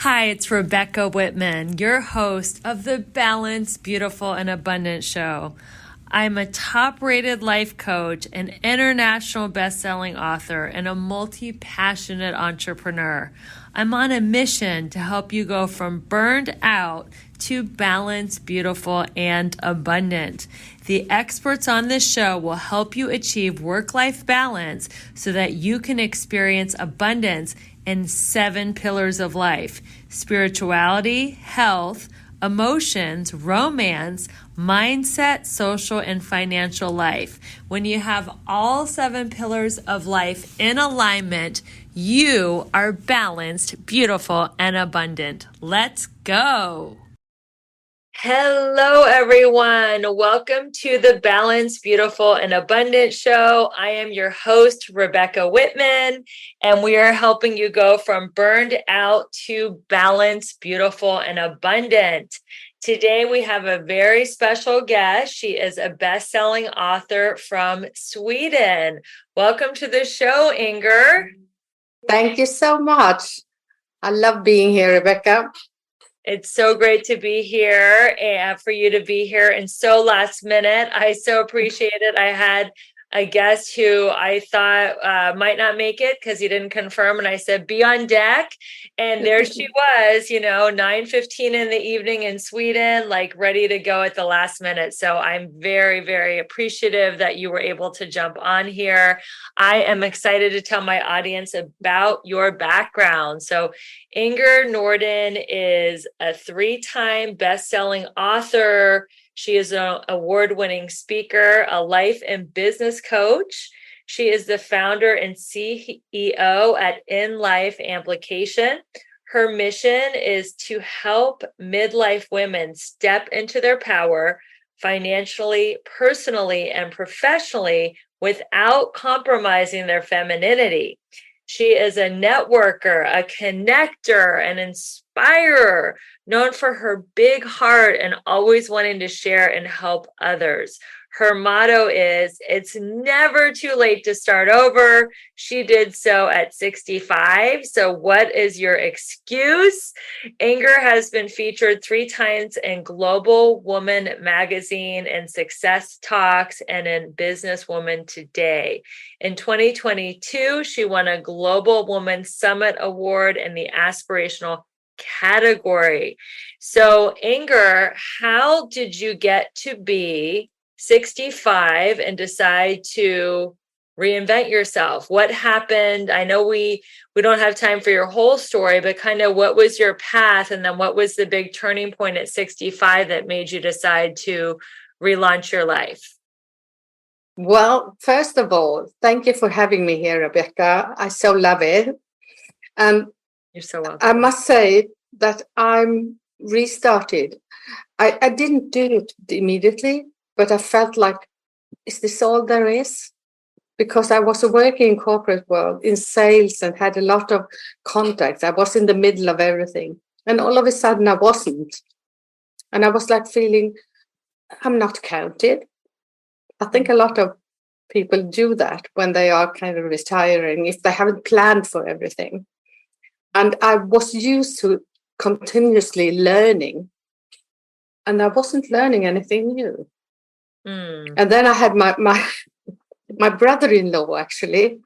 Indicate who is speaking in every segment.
Speaker 1: Hi, it's Rebecca Whitman, your host of the Balanced, Beautiful, and Abundant Show. I'm a top-rated life coach, an international best-selling author, and a multi-passionate entrepreneur. I'm on a mission to help you go from burned out to balanced, beautiful, and abundant. The experts on this show will help you achieve work-life balance so that you can experience abundance in 7 pillars of life: spirituality, health, emotions, romance, mindset, social, and financial life. When you have all 7 pillars of life in alignment, you are balanced, beautiful, and abundant. Let's go. Hello, everyone. Welcome to the Balanced, Beautiful, and Abundant Show. I am your host, Rebecca Whitman, and we are helping you go from burned out to balanced, beautiful, and abundant. Today, we have a very special guest. She is a best-selling author from Sweden. Welcome to the show, Inger.
Speaker 2: Thank you so much. I love being here, Rebecca.
Speaker 1: It's so great to be here and for you to be here and so last minute. I so appreciate it. I had a guest who I thought might not make it because he didn't confirm. And I said, be on deck. And there she was, 9:15 in the evening in Sweden, like ready to go at the last minute. So I'm very, very appreciative that you were able to jump on here. I am excited to tell my audience about your background. So Inger Nordin is a 3-time best-selling author. She is an award-winning speaker, a life and business coach. She is the founder and CEO at IN Life Amplification. Her mission is to help midlife women step into their power financially, personally, and professionally without compromising their femininity. She is a networker, a connector, an inspirer, known for her big heart and always wanting to share and help others. Her motto is, it's never too late to start over. She did so at 65. So what is your excuse? Inger has been featured 3 times in Global Woman magazine and Success Talks and in Businesswoman Today. In 2022, she won a Global Woman Summit Award in the Aspirational category. So Inger, how did you get to be 65 and decide to reinvent yourself? What happened? I know we don't have time for your whole story, but kind of what was your path? And then what was the big turning point at 65 that made you decide to relaunch your life?
Speaker 2: Well, first of all, thank you for having me here, Rebecca. I so love it. And
Speaker 1: You're so welcome.
Speaker 2: I must say that I'm restarted. I didn't do it immediately, but I felt like, is this all there is? Because I was working in corporate world, in sales, and had a lot of contacts. I was in the middle of everything. And all of a sudden I wasn't. And I was like feeling, I'm not counted. I think a lot of people do that when they are kind of retiring, if they haven't planned for everything. And I was used to continuously learning, and I wasn't learning anything new. And then I had my brother-in-law, actually.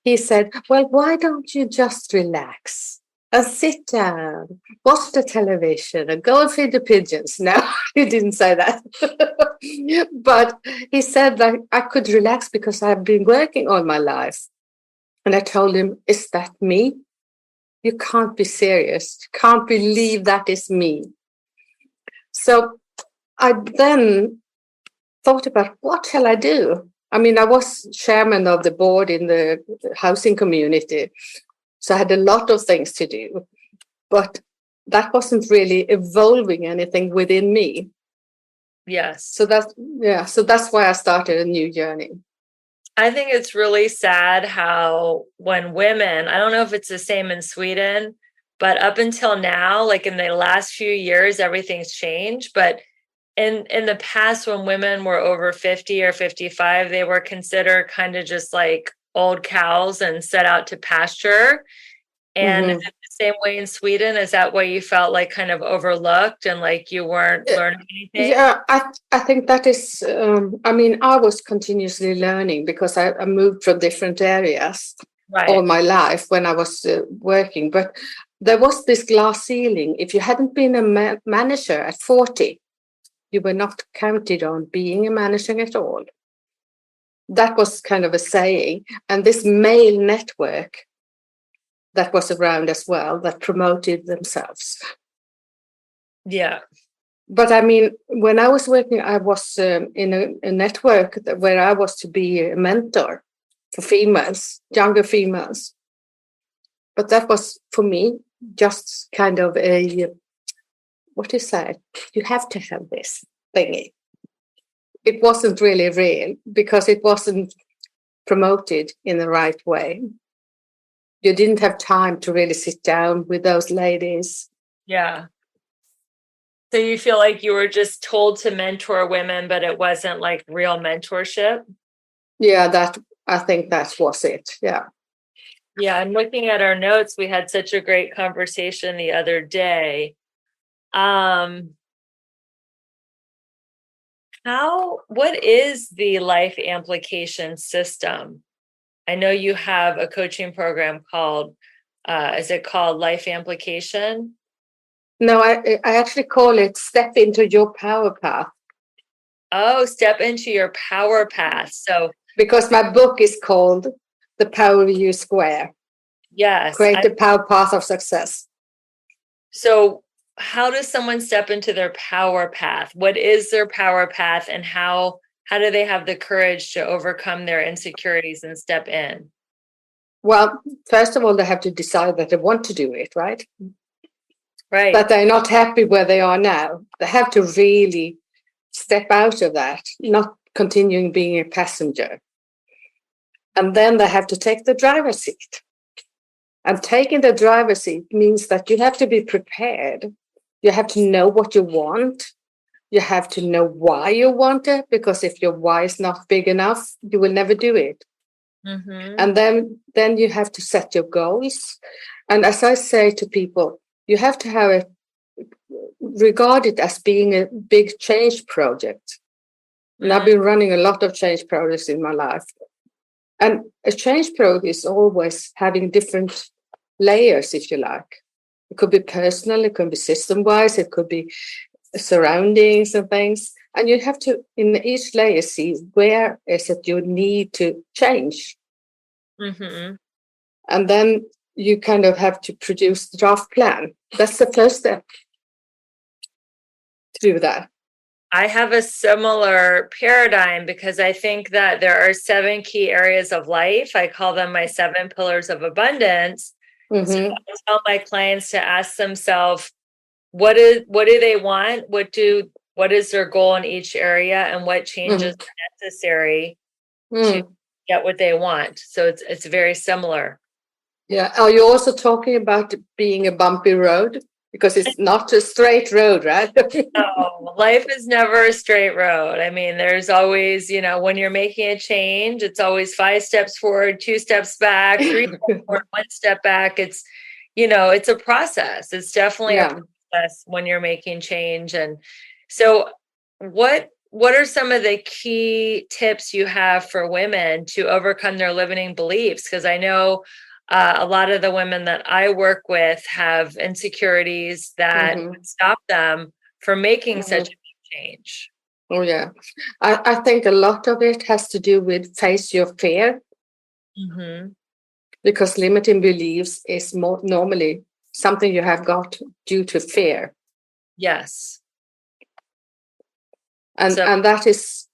Speaker 2: He said, well, why don't you just relax and sit down, watch the television and go and feed the pigeons? No, he didn't say that. But he said that I could relax because I've been working all my life. And I told him, is that me? You can't be serious. You can't believe that is me. So I then thought about, what shall I do? I mean, I was chairman of the board in the housing community. So I had a lot of things to do. But that wasn't really evolving anything within me.
Speaker 1: Yes.
Speaker 2: So that's why I started a new journey.
Speaker 1: I think it's really sad how when women, I don't know if it's the same in Sweden, but up until now, like in the last few years, everything's changed. But in the past, when women were over 50 or 55, they were considered kind of just like old cows and set out to pasture. And at the same way in Sweden? Is that why you felt like kind of overlooked and like you weren't learning anything?
Speaker 2: Yeah, I think that is, I mean, I was continuously learning because I moved from different areas all
Speaker 1: Right.
Speaker 2: my life when I was working. But there was this glass ceiling. If you hadn't been a manager at 40, you were not counted on being a manager at all. That was kind of a saying. And this male network that was around as well that promoted themselves.
Speaker 1: Yeah.
Speaker 2: But I mean, when I was working, I was in a network where I was to be a mentor for females, younger females. But that was for me just kind of a, what is that? You have to have this thingy. It wasn't really real because it wasn't promoted in the right way. You didn't have time to really sit down with those ladies.
Speaker 1: Yeah. So you feel like you were just told to mentor women, but it wasn't like real mentorship?
Speaker 2: Yeah, I think that was it. Yeah.
Speaker 1: Yeah, and looking at our notes, we had such a great conversation the other day. What is the life amplification system? I know you have a coaching program called, is it called Life Amplification?
Speaker 2: No, I actually call it Step into Your Power Path.
Speaker 1: Oh, step into your power path. So,
Speaker 2: because my book is called The Power of You Square.
Speaker 1: yes.
Speaker 2: Create the Power Path of Success.
Speaker 1: So, how does someone step into their power path? What is their power path, and how do they have the courage to overcome their insecurities and step in?
Speaker 2: Well, first of all, they have to decide that they want to do it, right?
Speaker 1: Right.
Speaker 2: That they're not happy where they are now. They have to really step out of that, not continuing being a passenger. And then they have to take the driver's seat. And taking the driver's seat means that you have to be prepared. You have to know what you want. You have to know why you want it, because if your why is not big enough, you will never do it.
Speaker 1: Mm-hmm.
Speaker 2: And then you have to set your goals. And as I say to people, you have to have it regarded as being a big change project. And I've been running a lot of change projects in my life. And a change project is always having different layers, if you like. It could be personal, it could be system-wise, it could be surroundings and things. And you have to, in each layer, see where is it you need to change.
Speaker 1: Mm-hmm.
Speaker 2: And then you kind of have to produce the draft plan. That's the first step to do that.
Speaker 1: I have a similar paradigm because I think that there are 7 key areas of life. I call them my 7 pillars of abundance.
Speaker 2: Mm-hmm.
Speaker 1: So I tell my clients to ask themselves, what do they want? What is their goal in each area, and what changes are necessary to get what they want? So it's very similar.
Speaker 2: Yeah. Are you also talking about being a bumpy road? Because it's not a straight road, right?
Speaker 1: No, life is never a straight road. I mean, there's always, when you're making a change, it's always 5 steps forward, 2 steps back, 3 steps forward, 1 step back. It's, it's a process. It's definitely a process when you're making change. And so what are some of the key tips you have for women to overcome their limiting beliefs? Because I know a lot of the women that I work with have insecurities that stop them from making such a big change.
Speaker 2: Oh, yeah. I think a lot of it has to do with face your fear.
Speaker 1: Mm-hmm.
Speaker 2: Because limiting beliefs is more normally something you have got due to fear.
Speaker 1: Yes.
Speaker 2: And that is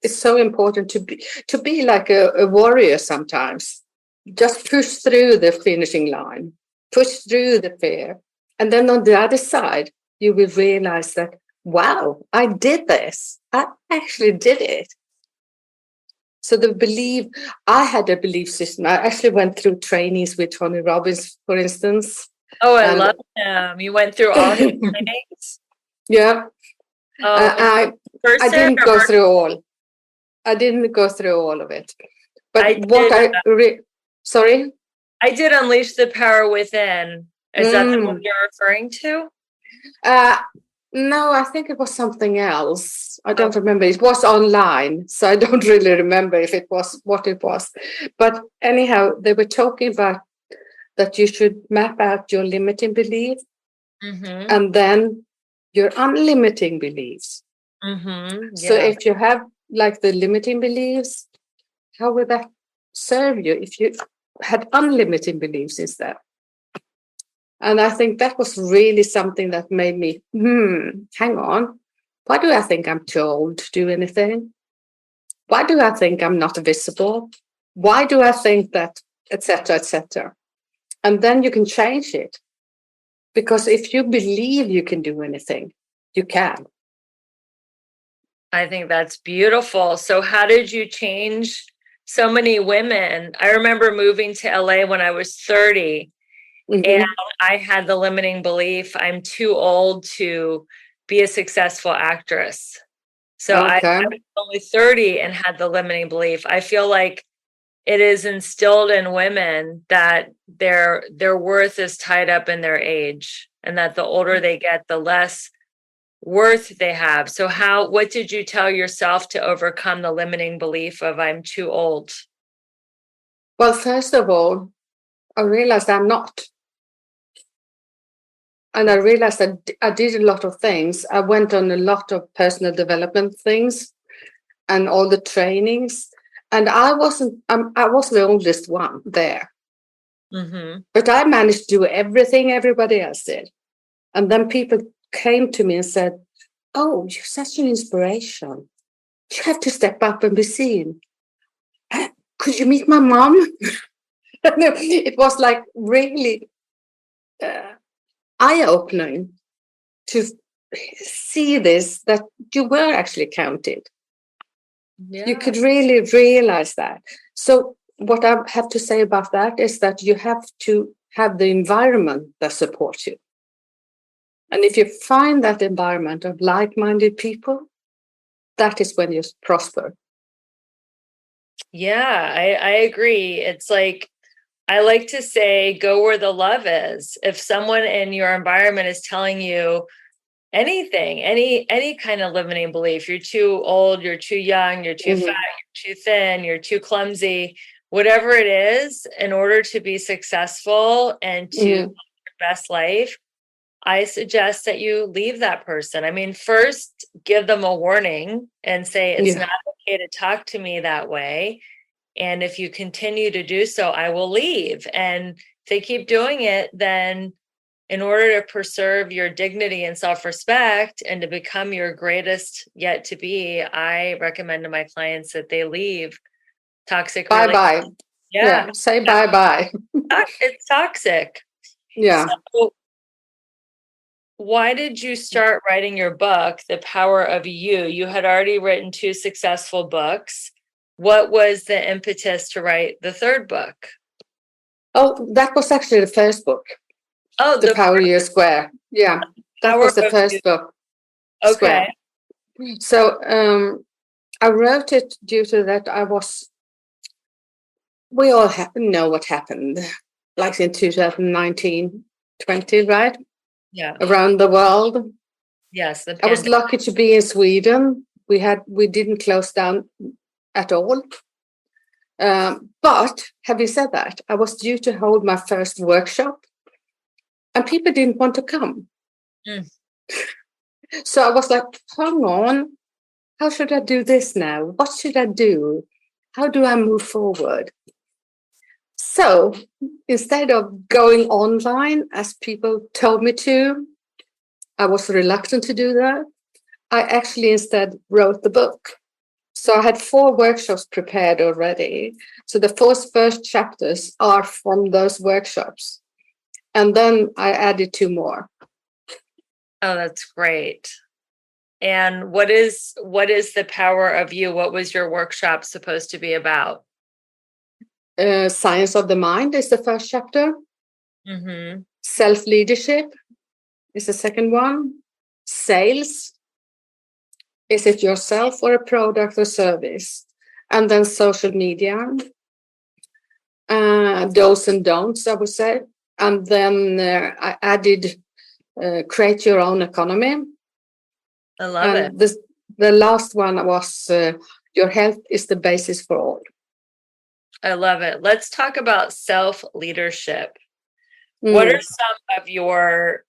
Speaker 2: it's so important to be like a warrior sometimes. Just push through the finishing line, push through the fear. And then on the other side, you will realize that, wow, I did this. I actually did it. So I had a belief system. I actually went through trainings with Tony Robbins, for instance.
Speaker 1: Oh, I love him. You went through all his trainings?
Speaker 2: Yeah.
Speaker 1: Oh,
Speaker 2: I didn't go through all. I didn't go through all of it. But sorry?
Speaker 1: I did Unleash the Power Within. Is that the one you're referring to?
Speaker 2: No, I think it was something else. I don't remember. It was online, so I don't really remember if it was what it was. But anyhow, they were talking about that you should map out your limiting belief and then your unlimiting beliefs. So if you have like the limiting beliefs, how would that serve you if you had unlimited beliefs instead? And I think that was really something that made me, hang on. Why do I think I'm too old to do anything? Why do I think I'm not visible? Why do I think that, etc., etc.? And then you can change it. Because if you believe you can do anything, you can.
Speaker 1: I think that's beautiful. So how did you change so many women? I remember moving to LA when I was 30. And I had the limiting belief, I'm too old to be a successful actress. So I was only 30 and had the limiting belief. I feel like it is instilled in women that their worth is tied up in their age, and that the older they get, the less worth they have. So what did you tell yourself to overcome the limiting belief of I'm too old?
Speaker 2: Well, first of all, I realized I'm not. And I realized that I did a lot of things. I went on a lot of personal development things and all the trainings. And I was the oldest one there. But I managed to do everything everybody else did. And then people came to me and said, oh, you're such an inspiration. You have to step up and be seen. Could you meet my mom? It was like really eye-opening to see this, that you were actually counted. You could really realize that. So what I have to say about that is that you have to have the environment that supports you. And if you find that environment of like-minded people, that is when you prosper.
Speaker 1: Yeah, I agree. It's like, I like to say, go where the love is. If someone in your environment is telling you anything, any kind of limiting belief, you're too old, you're too young, you're too fat, you're too thin, you're too clumsy, whatever it is, in order to be successful and to live your best life, I suggest that you leave that person. I mean, first give them a warning and say, it's not okay to talk to me that way. And if you continue to do so, I will leave. And if they keep doing it, then in order to preserve your dignity and self-respect and to become your greatest yet to be, I recommend to my clients that they leave toxic
Speaker 2: bye-bye. Yeah. Say bye-bye.
Speaker 1: It's toxic.
Speaker 2: Yeah.
Speaker 1: So why did you start writing your book, The Power of You? You had already written 2 successful books. What was the impetus to write the third book?
Speaker 2: Oh, that was actually the first book. Oh, The Power of You Square. Yeah, that was the first book.
Speaker 1: Okay.
Speaker 2: Square. So I wrote it due to that we all know what happened, like in 2019, 20, right?
Speaker 1: Yeah.
Speaker 2: Around the world.
Speaker 1: Yes.
Speaker 2: I was lucky to be in Sweden. We didn't close down at all. But having said that, I was due to hold my first workshop and people didn't want to come. So I was like, hang on, how should I do this now? What should I do? How do I move forward? So instead of going online, as people told me to, I was reluctant to do that. I actually instead wrote the book. So I had 4 workshops prepared already. So the first chapters are from those workshops. And then I added 2 more.
Speaker 1: Oh, that's great. And what is The Power of You? What was your workshop supposed to be about?
Speaker 2: Science of the Mind is the first chapter. Self-leadership is the second one. Sales. Is it yourself or a product or service? And then social media. Do's and don'ts, I would say. And then I added create your own economy.
Speaker 1: I love it.
Speaker 2: And the last one was your health is the basis for all.
Speaker 1: I love it. Let's talk about self-leadership. What are some of your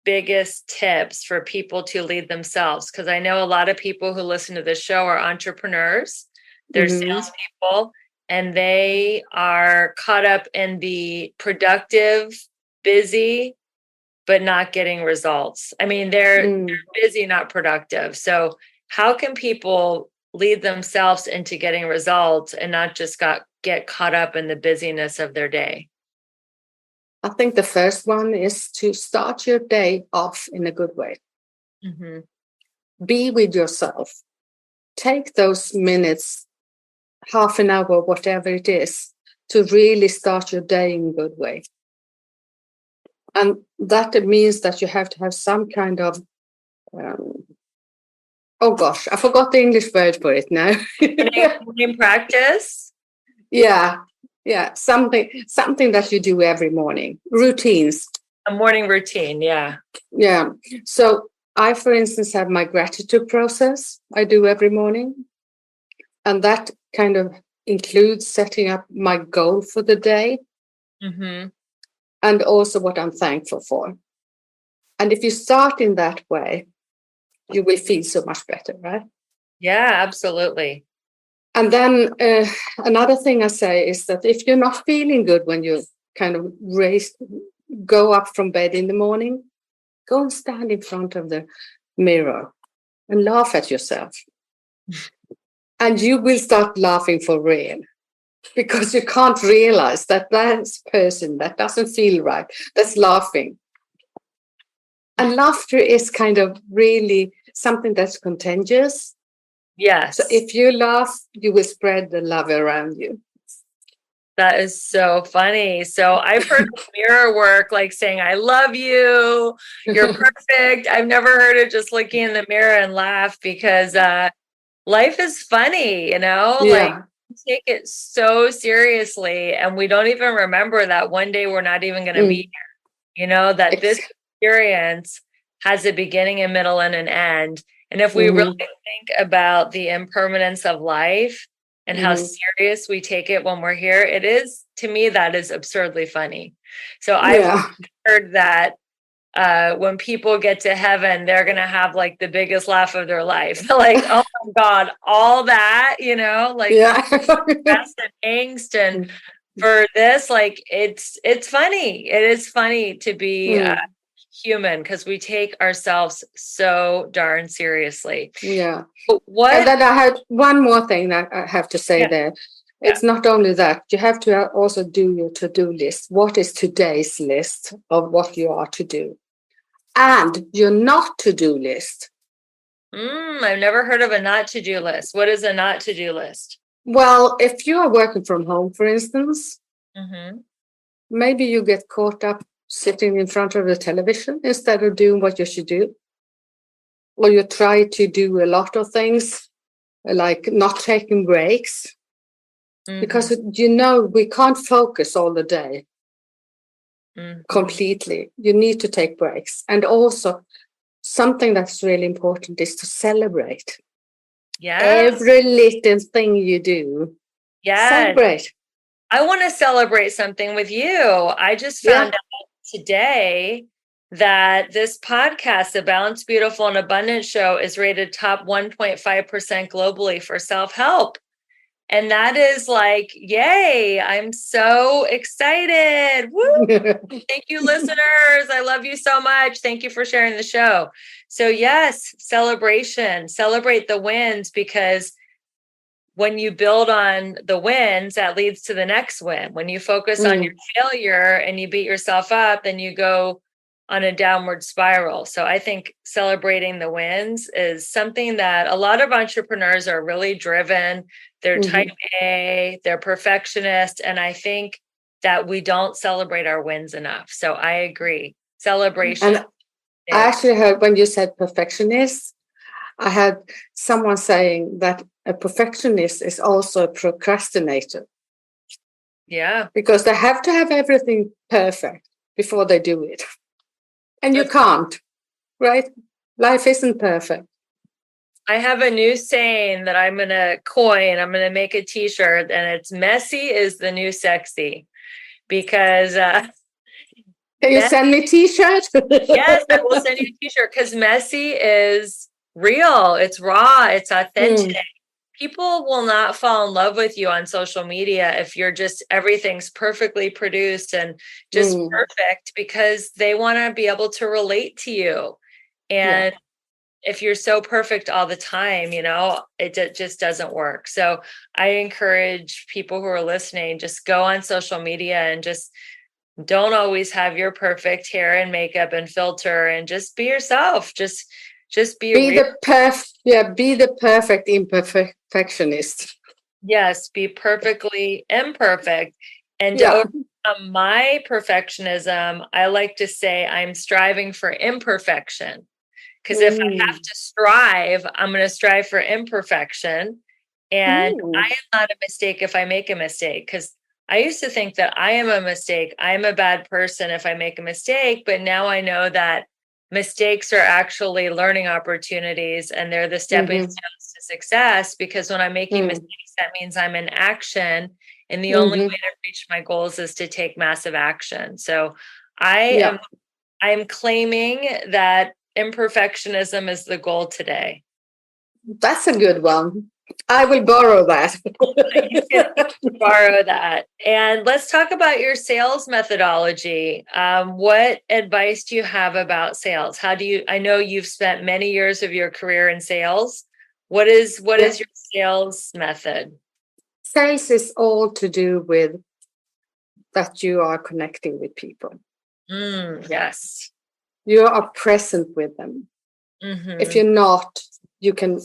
Speaker 1: biggest tips for people to lead themselves? Because I know a lot of people who listen to this show are entrepreneurs, they're salespeople, and they are caught up in the productive, busy, but not getting results. I mean, they're busy, not productive. So how can people lead themselves into getting results and not just get caught up in the busyness of their day?
Speaker 2: I think the first one is to start your day off in a good way.
Speaker 1: Mm-hmm.
Speaker 2: Be with yourself. Take those minutes, half an hour, whatever it is, to really start your day in a good way. And that means that you have to have some kind of, oh gosh, I forgot the English word for it now.
Speaker 1: Morning practice?
Speaker 2: Yeah, something that you do every morning. Routines.
Speaker 1: A morning routine, yeah.
Speaker 2: Yeah. So I, for instance, have my gratitude process I do every morning. And that kind of includes setting up my goal for the day.
Speaker 1: Mm-hmm.
Speaker 2: And also what I'm thankful for. And if you start in that way, you will feel so much better, right?
Speaker 1: Yeah, absolutely.
Speaker 2: And then another thing I say is that if you're not feeling good when you kind of go up from bed in the morning, go and stand in front of the mirror and laugh at yourself. And you will start laughing for real, because you can't realize that person that doesn't feel right, that's laughing. And laughter is kind of really something that's contagious.
Speaker 1: Yes.
Speaker 2: So if you laugh, you will spread the love around you.
Speaker 1: That is so funny. So I've heard mirror work, like saying, I love you, you're perfect. I've never heard of just looking in the mirror and laugh, because life is funny, like we take it so seriously, and we don't even remember that one day we're not even going to be here, that this experience has a beginning, a middle, and an end. And if we really think about the impermanence of life and how serious we take it when we're here, it is, to me, that is absurdly funny. So I've heard that when people get to heaven, they're going to have like the biggest laugh of their life. Like, oh my God, all that, stress and angst. And for this, like, it's funny. It is funny to be human, because we take ourselves so darn seriously.
Speaker 2: Yeah. And then I had one more thing that I have to say there. It's not only that, you have to also do your to-do list. What is today's list of what you are to do? And your not to-do list.
Speaker 1: I've never heard of a not to-do list. What is a not to-do list?
Speaker 2: Well, if you are working from home, for instance, maybe you get caught up sitting in front of the television instead of doing what you should do. Or you try to do a lot of things, like not taking breaks. Because, we can't focus all the day completely. You need to take breaks. And also, something that's really important is to celebrate.
Speaker 1: Yes.
Speaker 2: Every little thing you do.
Speaker 1: Yes.
Speaker 2: Celebrate.
Speaker 1: I want to celebrate something with you. I just found out today that this podcast, the Balanced, Beautiful, and Abundant Show, is rated top 1.5% globally for self-help. And that is like, yay, I'm so excited. Woo! Thank you, listeners. I love you so much. Thank you for sharing the show. So yes, celebration, celebrate the wins, because when you build on the wins, that leads to the next win. When you focus on your failure and you beat yourself up, then you go on a downward spiral. So I think celebrating the wins is something that a lot of entrepreneurs are really driven. They're type A, they're perfectionist. And I think that we don't celebrate our wins enough. So I agree. Celebration.
Speaker 2: And I actually heard when you said perfectionist, I had someone saying that a perfectionist is also a procrastinator.
Speaker 1: Yeah.
Speaker 2: Because they have to have everything perfect. before they do it. And you can't, right? Life isn't perfect.
Speaker 1: I have a new saying that I'm going to coin. I'm going to make a t-shirt, and it's messy is the new sexy, because
Speaker 2: can you send me a t-shirt?
Speaker 1: Yes, I will send you a t-shirt, because messy is real. It's raw. It's authentic. People will not fall in love with you on social media if you're just, everything's perfectly produced and just perfect, because they want to be able to relate to you. And if you're so perfect all the time, it just doesn't work. So I encourage people who are listening, just go on social media and just don't always have your perfect hair and makeup and filter, and just be yourself. Just be
Speaker 2: the perfect imperfectionist.
Speaker 1: Yes, be perfectly imperfect. And to overcome my perfectionism, I like to say I'm striving for imperfection. Because if I have to strive, I'm going to strive for imperfection. And I am not a mistake if I make a mistake, because I used to think that I am a mistake. I'm a bad person if I make a mistake. But now I know that mistakes are actually learning opportunities, and they're the stepping stones to success, because when I'm making mistakes, that means I'm in action. And the only way to reach my goals is to take massive action. So I'm claiming that imperfectionism is the goal today.
Speaker 2: That's a good one. I will borrow that.
Speaker 1: You can borrow that. And let's talk about your sales methodology. What advice do you have about sales? I know you've spent many years of your career in sales. What is your sales method?
Speaker 2: Sales is all to do with that you are connecting with people.
Speaker 1: Yes.
Speaker 2: You are present with them. If you're not, you can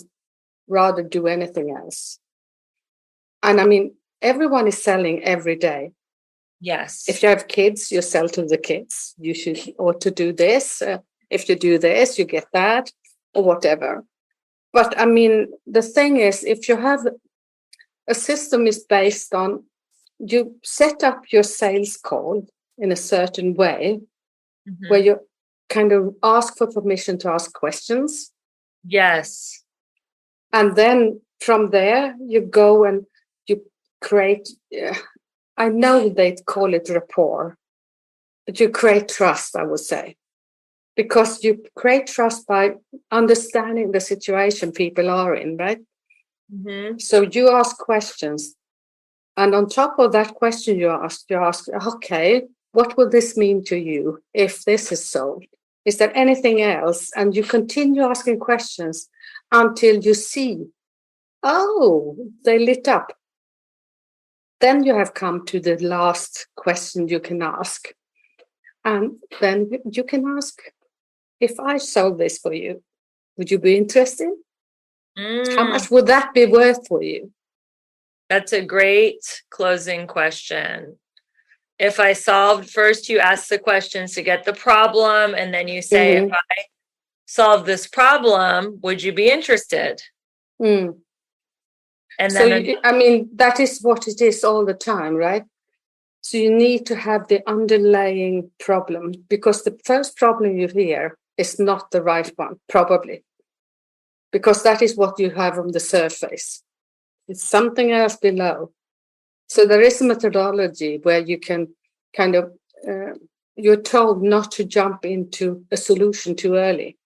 Speaker 2: rather do anything else. And I mean, everyone is selling every day.
Speaker 1: Yes.
Speaker 2: If you have kids, you sell to the kids. You ought to do this. If you do this, you get that, or whatever. But I mean, the thing is, if you have a system is based on, you set up your sales call in a certain way, where you kind of ask for permission to ask questions.
Speaker 1: Yes.
Speaker 2: And then from there, you go and you create, I know they call it rapport, but you create trust, I would say. Because you create trust by understanding the situation people are in, right? So you ask questions. And on top of that question you ask, okay, what will this mean to you if this is solved? Is there anything else? And you continue asking questions until you see, oh, they lit up. Then you have come to the last question you can ask. And then you can ask, if I solve this for you, would you be interested? How much would that be worth for you?
Speaker 1: That's a great closing question. If I solved, first you ask the questions to get the problem, and then you say, if I solve this problem, would you be interested? And then,
Speaker 2: I mean, that is what it is all the time, right? So you need to have the underlying problem, because the first problem you hear is not the right one, probably, because that is what you have on the surface. It's something else below. So there is a methodology where you can kind of, you're told not to jump into a solution too early.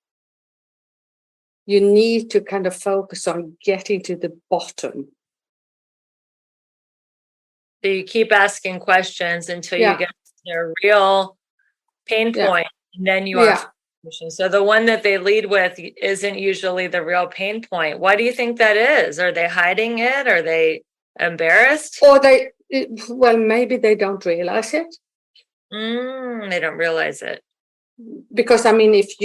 Speaker 2: You need to kind of focus on getting to the bottom.
Speaker 1: So you keep asking questions until you get to a real pain point, and then you offer solutions. So the one that they lead with isn't usually the real pain point. Why do you think that is? Are they hiding it? Are they embarrassed?
Speaker 2: Or maybe they don't realize it.
Speaker 1: They don't realize it.
Speaker 2: Because I mean, if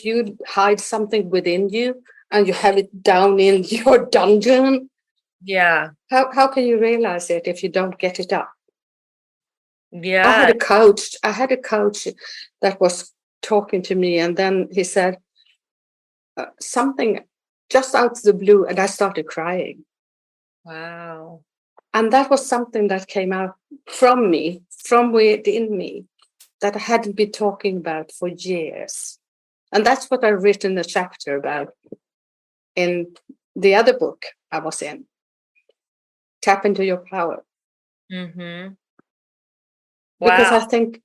Speaker 2: you hide something within you and you have it down in your dungeon, how can you realize it if you don't get it up? I had a coach that was talking to me, and then he said something just out of the blue, and I started crying.
Speaker 1: Wow.
Speaker 2: And that was something that came out from me, from within me, that I hadn't been talking about for years. And that's what I've written a chapter about in the other book I was in. Tap into your power.
Speaker 1: Mm-hmm.
Speaker 2: Because
Speaker 1: Wow.
Speaker 2: I think,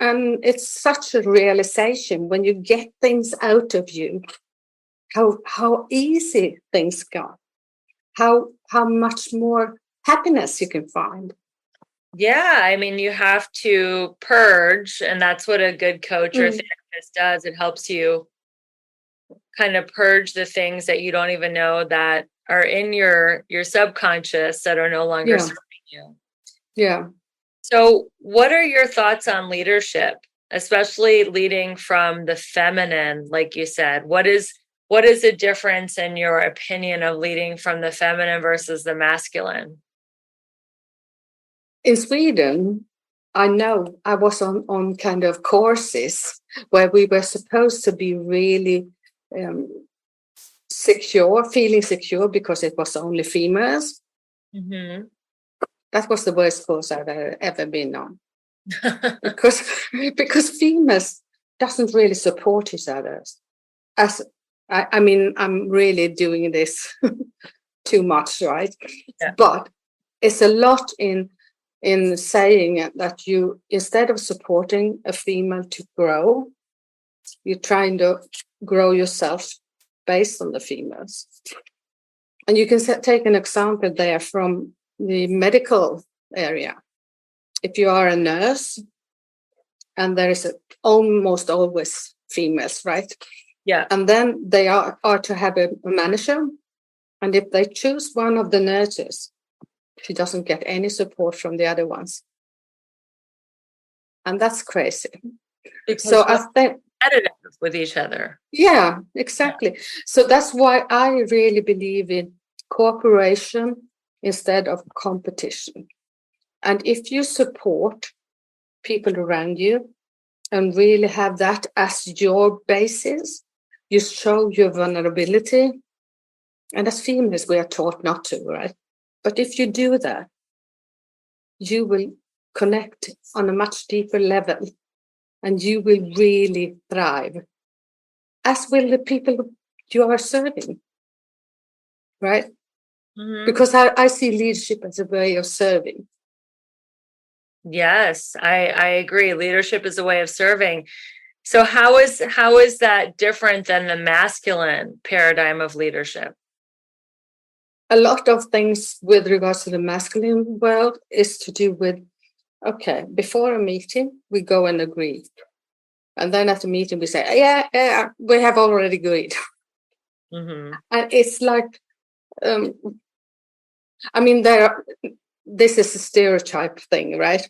Speaker 2: and it's such a realization when you get things out of you, how easy things go, how much more happiness you can find.
Speaker 1: Yeah, I mean, you have to purge, and that's what a good coach or
Speaker 2: Mm.
Speaker 1: therapist does. It helps you kind of purge the things that you don't even know that are in your subconscious that are no longer
Speaker 2: Yeah,
Speaker 1: serving you.
Speaker 2: yeah.
Speaker 1: So, what are your thoughts on leadership, especially leading from the feminine, like you said? What is the difference in your opinion of leading from the feminine versus the masculine?
Speaker 2: In Sweden, I know I was on kind of courses where we were supposed to be really secure, feeling secure because it was only females.
Speaker 1: Mm-hmm.
Speaker 2: That was the worst course I've ever been on. because females doesn't really support each other. As I mean, I'm really doing this too much, right?
Speaker 1: Yeah.
Speaker 2: But it's a lot in saying that you, instead of supporting a female to grow, you're trying to grow yourself based on the females. And you can take an example there from the medical area. If you are a nurse, and there is almost always females, right?
Speaker 1: Yeah.
Speaker 2: And then they are to have a manager. And if they choose one of the nurses, she doesn't get any support from the other ones. And that's crazy.
Speaker 1: Because
Speaker 2: So I think,
Speaker 1: competitive with each other.
Speaker 2: yeah, exactly. Yeah. So that's why I really believe in cooperation instead of competition. And if you support people around you and really have that as your basis, you show your vulnerability. And as females, we are taught not to, right? But if you do that, you will connect on a much deeper level and you will really thrive, as will the people you are serving, right?
Speaker 1: Mm-hmm.
Speaker 2: Because I see leadership as a way of serving.
Speaker 1: Yes, I agree. Leadership is a way of serving. So how is that different than the masculine paradigm of leadership?
Speaker 2: A lot of things with regards to the masculine world is to do with, okay, before a meeting, we go and agree. And then at the meeting, we say, yeah, we have already agreed.
Speaker 1: Mm-hmm.
Speaker 2: And it's like, I mean, this is a stereotype thing, right?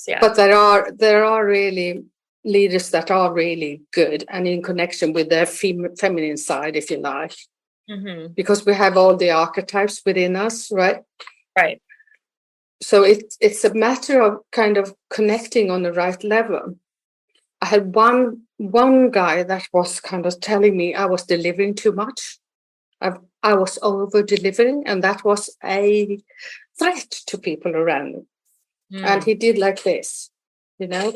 Speaker 1: Yeah.
Speaker 2: But there are really leaders that are really good and in connection with their feminine side, if you like.
Speaker 1: Mm-hmm.
Speaker 2: Because we have all the archetypes within us, right?
Speaker 1: Right.
Speaker 2: So it's a matter of kind of connecting on the right level. I had one guy that was kind of telling me I was delivering too much. I was over delivering, and that was a threat to people around me. And he did like this, you know,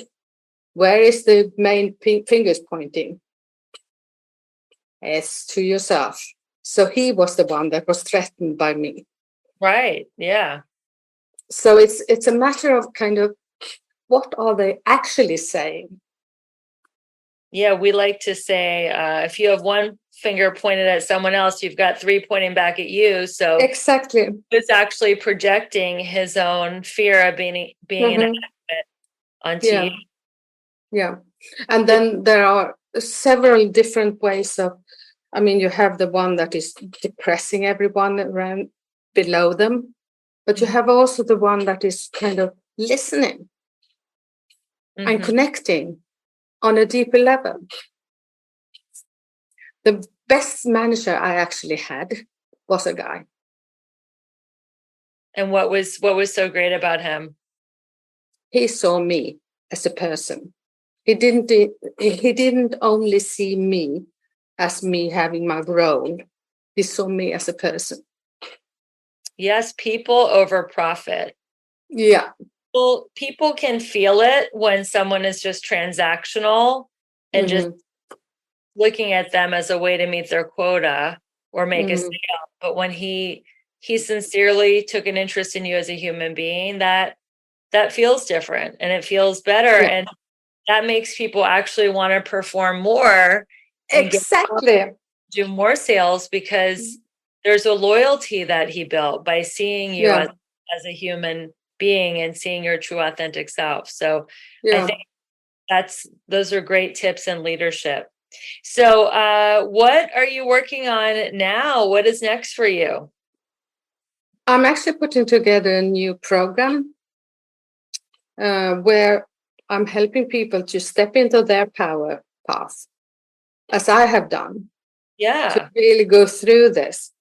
Speaker 2: where is the main fingers pointing? It's to yourself. So he was the one that was threatened by me.
Speaker 1: Right. Yeah.
Speaker 2: So it's a matter of kind of what are they actually saying?
Speaker 1: Yeah, we like to say if you have one finger pointed at someone else, you've got three pointing back at you. So
Speaker 2: Exactly.
Speaker 1: it's actually projecting his own fear of being inadequate onto you.
Speaker 2: Yeah. And then there are several different ways of, I mean, you have the one that is depressing everyone around below them, but you have also the one that is kind of listening and connecting on a deeper level. The best manager I actually had was a guy.
Speaker 1: And what was so great about him?
Speaker 2: He saw me as a person. He didn't only see me as me having my role. He saw me as a person.
Speaker 1: Yes, people over profit.
Speaker 2: Yeah.
Speaker 1: Well, people can feel it when someone is just transactional and just looking at them as a way to meet their quota or make a sale. But when he sincerely took an interest in you as a human being, that feels different and it feels better.
Speaker 2: Yeah.
Speaker 1: And that makes people actually want to perform more and
Speaker 2: Exactly.
Speaker 1: do more sales because there's a loyalty that he built by seeing you
Speaker 2: Yeah.
Speaker 1: as a human being and seeing your true authentic self. So I
Speaker 2: Yeah.
Speaker 1: think those are great tips in leadership. So what are you working on now? What is next for you?
Speaker 2: I'm actually putting together a new program where I'm helping people to step into their power path, as I have done, to
Speaker 1: Yeah.
Speaker 2: really go through this,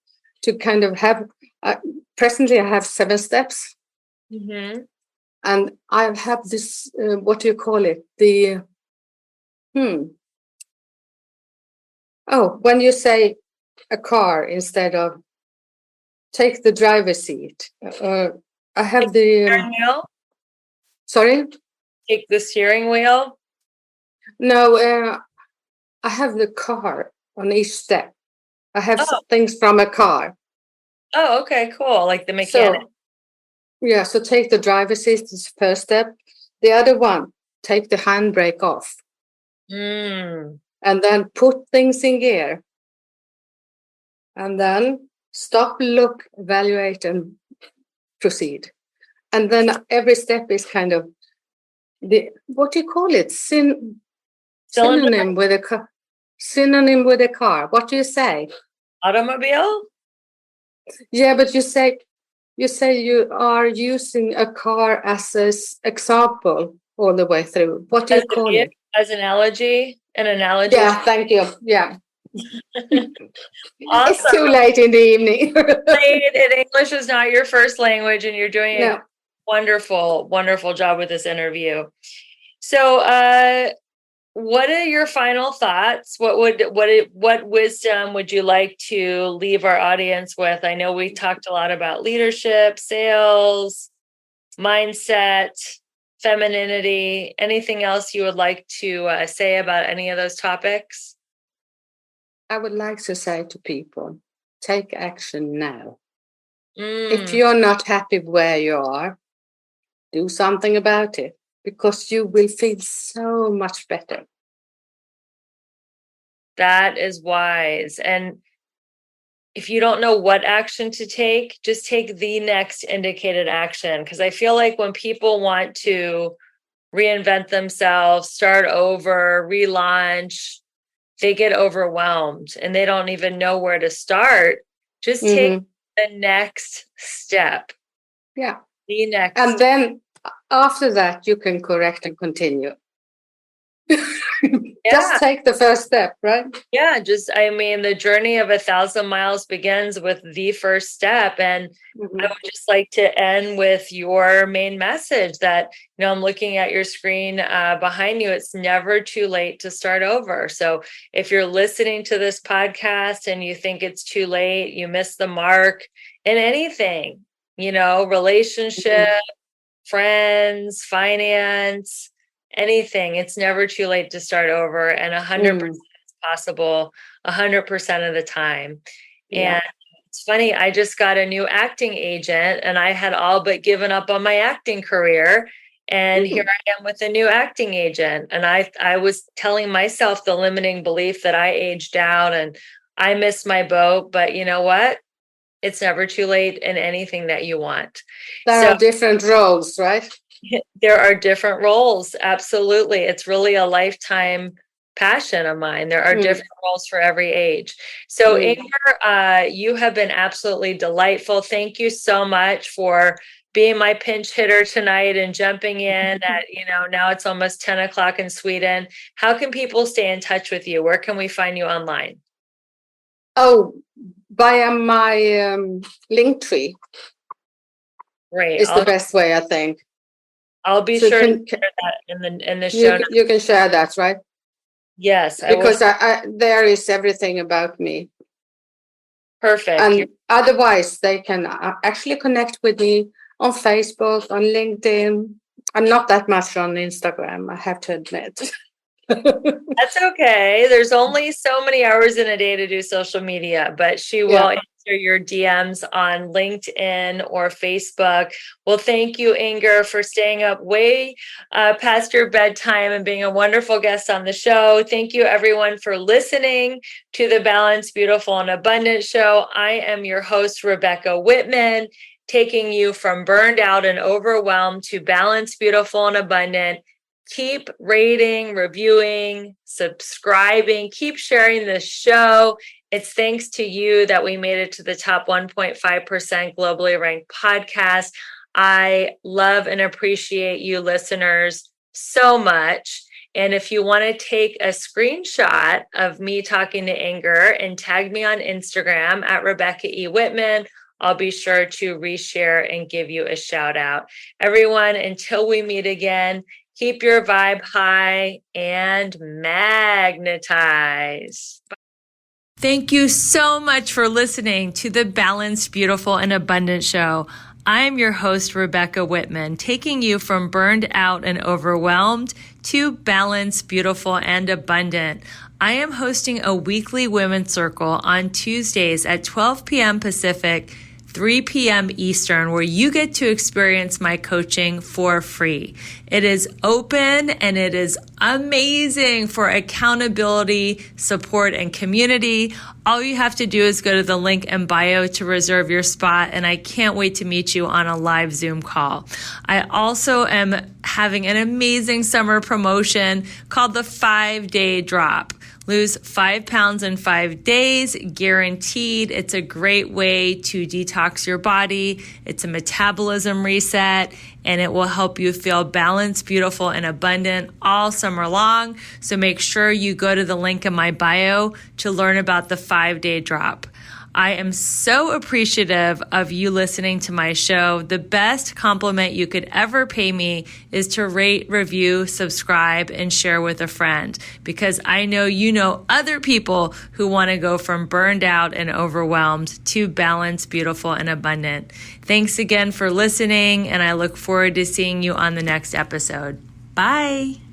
Speaker 2: to kind of have, presently I have 7 steps,
Speaker 1: Mm-hmm.
Speaker 2: and I have this, what do you call it? When you say a car instead of take the driver's seat, I have the,
Speaker 1: Steering wheel?
Speaker 2: sorry?
Speaker 1: Take the steering wheel?
Speaker 2: No, I have the car on each step. I have
Speaker 1: Oh,
Speaker 2: things from a car.
Speaker 1: oh, okay, cool. Like the mechanic.
Speaker 2: So, yeah, so take the driver's seat is the first step. The other one, take the handbrake off
Speaker 1: Mm,
Speaker 2: and then put things in gear. And then stop, look, evaluate, and proceed. And then every step is kind of what do you call it?
Speaker 1: cylinder?
Speaker 2: Synonym with a car. Synonym with a car. What do you say?
Speaker 1: Automobile?
Speaker 2: Yeah, but you say you are using a car as an example all the way through. What do
Speaker 1: As
Speaker 2: you
Speaker 1: a
Speaker 2: call
Speaker 1: vehicle,
Speaker 2: it?
Speaker 1: as an analogy.
Speaker 2: Yeah, thank you. Yeah. It's
Speaker 1: Awesome.
Speaker 2: too late in the evening.
Speaker 1: And English is not your first language, and you're doing a
Speaker 2: No.
Speaker 1: wonderful, wonderful job with this interview. So, what are your final thoughts? What wisdom would you like to leave our audience with? I know we talked a lot about leadership, sales, mindset, femininity. Anything else you would like to say about any of those topics?
Speaker 2: I would like to say to people, take action now. If
Speaker 1: Mm,
Speaker 2: you're not happy where you are, do something about it because you will feel so much better.
Speaker 1: that is wise. And if you don't know what action to take, just take the next indicated action. Because I feel like when people want to reinvent themselves, start over, relaunch, they get overwhelmed and they don't even know where to start. Just take the next step.
Speaker 2: Yeah.
Speaker 1: The next
Speaker 2: And
Speaker 1: step.
Speaker 2: then after that, you can correct and continue. Just
Speaker 1: Yeah.
Speaker 2: take the first step, right?
Speaker 1: Yeah. I mean, the journey of 1,000 miles begins with the first step. And I would just like to end with your main message that, I'm looking at your screen behind you. It's never too late to start over. So if you're listening to this podcast and you think it's too late, you missed the mark in anything, relationship, friends, finance, anything, it's never too late to start over. And 100% is possible 100% of the time.
Speaker 2: Yeah.
Speaker 1: And it's funny, I just got a new acting agent and I had all but given up on my acting career. And here I am with a new acting agent. And I was telling myself the limiting belief that I aged out and I missed my boat. But you know what? It's never too late in anything that you want.
Speaker 2: There are different roles, right?
Speaker 1: There are different roles. Absolutely. It's really a lifetime passion of mine. There are different roles for every age. So Inger, you have been absolutely delightful. Thank you so much for being my pinch hitter tonight and jumping in at, now it's almost 10 o'clock in Sweden. How can people stay in touch with you? Where can we find you online?
Speaker 2: Oh, via my link tree.
Speaker 1: Great.
Speaker 2: Is the best way, I think.
Speaker 1: I'll be sure to share that in the show notes.
Speaker 2: You can share that, right?
Speaker 1: Yes, I will.
Speaker 2: Because there is everything about me.
Speaker 1: Perfect.
Speaker 2: And otherwise, they can actually connect with me on Facebook, on LinkedIn. I'm not that much on Instagram, I have to admit.
Speaker 1: That's okay. There's only so many hours in a day to do social media, but she will answer your DMs on LinkedIn or Facebook. Well, thank you, Inger, for staying up way past your bedtime and being a wonderful guest on the show. Thank you, everyone, for listening to the Balanced, Beautiful, and Abundant show. I am your host, Rebecca Whitman, taking you from burned out and overwhelmed to balanced, beautiful, and abundant. Keep rating, reviewing, subscribing, keep sharing this show. It's thanks to you that we made it to the top 1.5% globally ranked podcast. I love and appreciate you listeners so much. And if you want to take a screenshot of me talking to Inger and tag me on Instagram at Rebecca E. Whitman, I'll be sure to reshare and give you a shout out. Everyone, until we meet again, keep your vibe high and magnetize. Thank you so much for listening to the Balanced, Beautiful, and Abundant show. I'm your host, Rebecca Whitman, taking you from burned out and overwhelmed to balanced, beautiful, and abundant. I am hosting a weekly women's circle on Tuesdays at 12 p.m. Pacific, 3 p.m. Eastern, where you get to experience my coaching for free. It is open and it is amazing for accountability, support, and community. All you have to do is go to the link in bio to reserve your spot, and I can't wait to meet you on a live Zoom call. I also am having an amazing summer promotion called the 5-Day Drop. Lose 5 pounds in 5 days, guaranteed. It's a great way to detox your body. It's a metabolism reset, and it will help you feel balanced, beautiful, and abundant all summer long. So make sure you go to the link in my bio to learn about the 5-Day Drop. I am so appreciative of you listening to my show. The best compliment you could ever pay me is to rate, review, subscribe, and share with a friend, because I know you know other people who want to go from burned out and overwhelmed to balanced, beautiful, and abundant. Thanks again for listening, and I look forward to seeing you on the next episode. Bye.